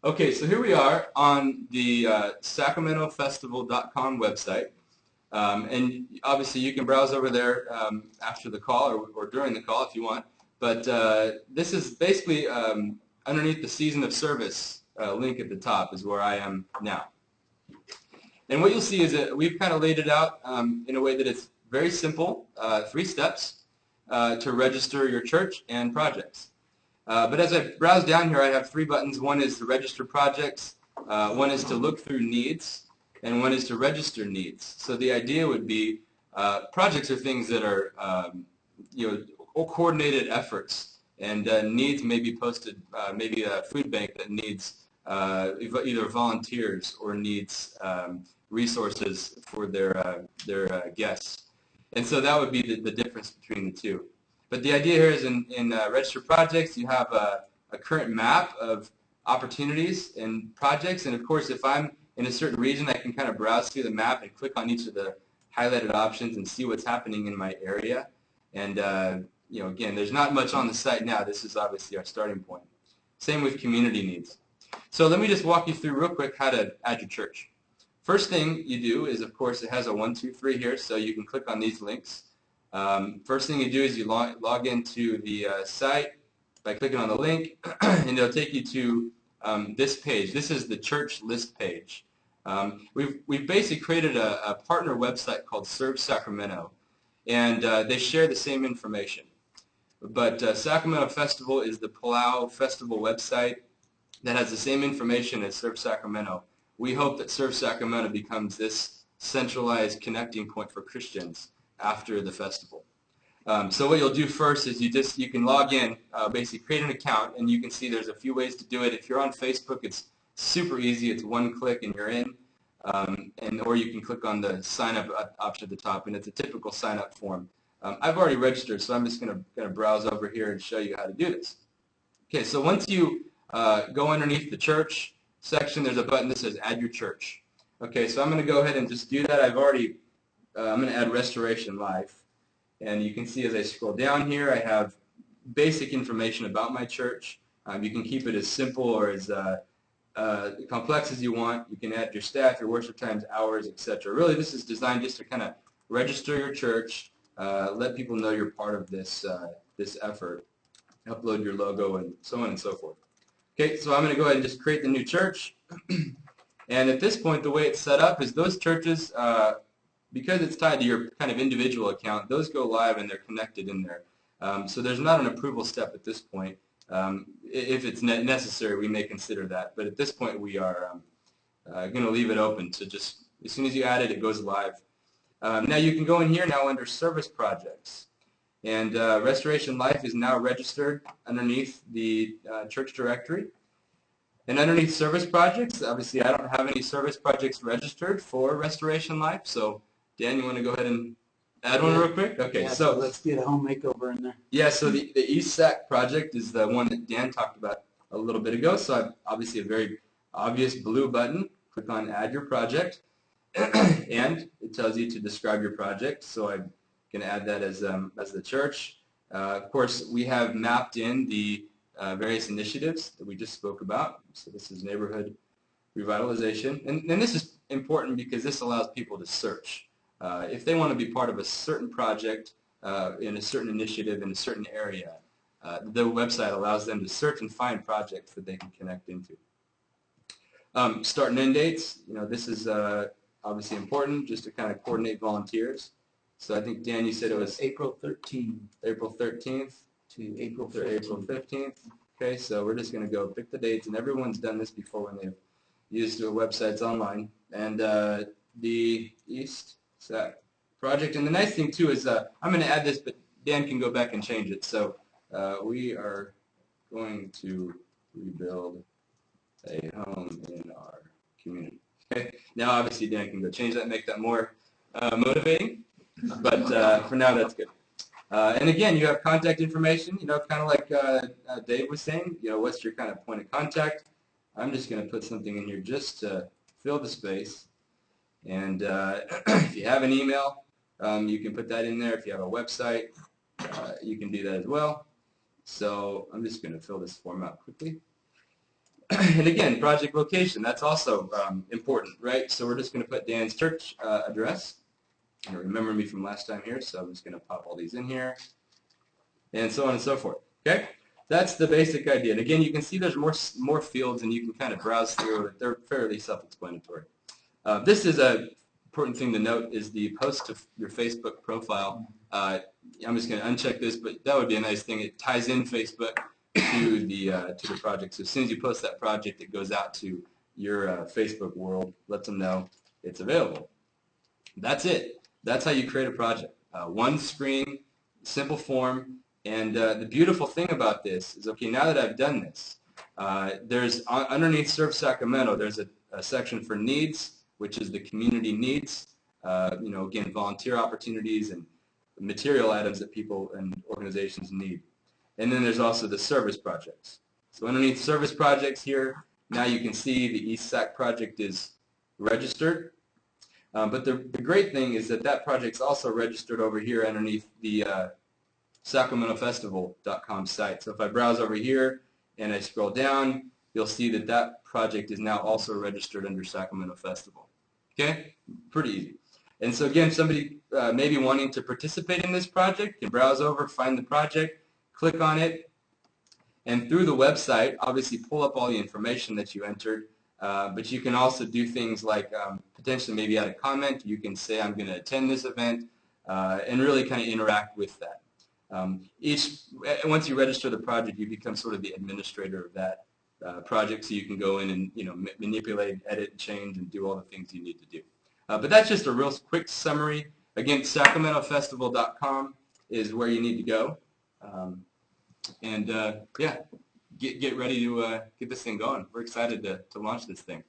Okay, so here we are on the SacramentoFestival.com website. And obviously you can browse over there after the call or during the call if you want. But this is basically underneath the Season of Service link at the top is where I am now. And what you'll see is that we've kind of laid it out in a way that it's very simple, 3 steps to register your church and projects. But as I browse down here, I have 3 buttons. One is to register projects, one is to look through needs, and one is to register needs. So the idea would be projects are things that are coordinated efforts, and needs may be posted, maybe a food bank that needs either volunteers or needs resources for their guests. And so that would be the difference between the two. But the idea here is in register projects, you have a current map of opportunities and projects. And of course, if I'm in a certain region, I can kind of browse through the map and click on each of the highlighted options and see what's happening in my area. And again, there's not much on the site now. This is obviously our starting point. Same with community needs. So let me just walk you through real quick how to add your church. First thing you do is, of course, it has a 1, 2, 3 here, so you can click on these links. First thing you do is you log into the site by clicking on the link, and it'll take you to this page. This is the church list page. We've basically created a partner website called Serve Sacramento, and they share the same information. But Sacramento Festival is the Palau Festival website that has the same information as Serve Sacramento. We hope that Serve Sacramento becomes this centralized connecting point for Christians after the festival. So what you'll do first is you can log in, basically create an account, and you can see there's a few ways to do it. If you're on Facebook, it's super easy. It's 1 click and you're in, or you can click on the sign up option at the top, and it's a typical sign up form. I've already registered, so I'm just going to browse over here and show you how to do this. Okay, so once you go underneath the church section, there's a button that says Add Your Church. Okay, so I'm going to go ahead and just do that. I'm going to add Restoration Life. And you can see as I scroll down here, I have basic information about my church. You can keep it as simple or as complex as you want. You can add your staff, your worship times, hours, etc. Really, this is designed just to kind of register your church, let people know you're part of this effort, upload your logo, and so on and so forth. Okay, so I'm going to go ahead and just create the new church. And at this point, the way it's set up is those churches, because it's tied to your kind of individual account, those go live and they're connected in there. So there's not an approval step at this point. If it's necessary, we may consider that. But at this point, we are going to leave it open to just, as soon as you add it, it goes live. Now you can go in here now under Service Projects. And Restoration Life is now registered underneath the church directory. And underneath Service Projects, obviously I don't have any service projects registered for Restoration Life, so Dan, you want to go ahead and add one real quick? Okay, yeah, so let's get a home makeover in there. Yeah, so the East Sac project is the one that Dan talked about a little bit ago, so I've obviously a very obvious blue button. Click on Add Your Project, and it tells you to describe your project, so I'm going to add that as the church. Of course, we have mapped in the various initiatives that we just spoke about. So this is neighborhood revitalization. And this is important because this allows people to search. If they want to be part of a certain project in a certain initiative in a certain area, the website allows them to search and find projects that they can connect into. Start and end dates. This is obviously important just to kind of coordinate volunteers. So I think, Dan, you said it was April 13th. April 13th. To April 15th. April 15th. Okay, so we're just going to go pick the dates, and everyone's done this before when they've used their websites online. And the East Sac project, and the nice thing too is I'm going to add this, but Dan can go back and change it. So we are going to rebuild a home in our community. Okay, now obviously Dan can go change that, make that more motivating, but for now that's good. And again, you have contact information, kind of like Dave was saying, what's your kind of point of contact. I'm just going to put something in here just to fill the space. And if you have an email, you can put that in there. If you have a website, you can do that as well. So I'm just going to fill this form out quickly. And again, project location, that's also important, right? So we're just going to put Dan's church address. And remember me from last time here, so I'm just going to pop all these in here, and so on and so forth. Okay, that's the basic idea. And again, you can see there's more fields, and you can kind of browse through it. They're fairly self-explanatory. This is a important thing to note is the post to your Facebook profile. I'm just going to uncheck this, but that would be a nice thing. It ties in Facebook to the project. So as soon as you post that project, it goes out to your Facebook world, lets them know it's available. That's it. That's how you create a project. One screen, simple form, and the beautiful thing about this is, okay, now that I've done this, there's underneath Serve Sacramento, there's a section for needs, which is the community needs. Again, volunteer opportunities and material items that people and organizations need. And then there's also the service projects. So underneath service projects here, now you can see the East Sac project is registered. But the great thing is that project's also registered over here underneath the SacramentoFestival.com site. So if I browse over here and I scroll down, you'll see that project is now also registered under Sacramento Festival. Okay? Pretty easy. And so again, somebody maybe wanting to participate in this project can browse over, find the project, click on it, and through the website, obviously pull up all the information that you entered, but you can also do things like potentially maybe add a comment. You can say, I'm going to attend this event, and really kind of interact with that. Once you register the project, you become sort of the administrator of that project, so you can go in and manipulate, edit, change, and do all the things you need to do. But that's just a real quick summary. Again, SacramentoFestival.com is where you need to go. Yeah, get ready to get this thing going. We're excited to launch this thing.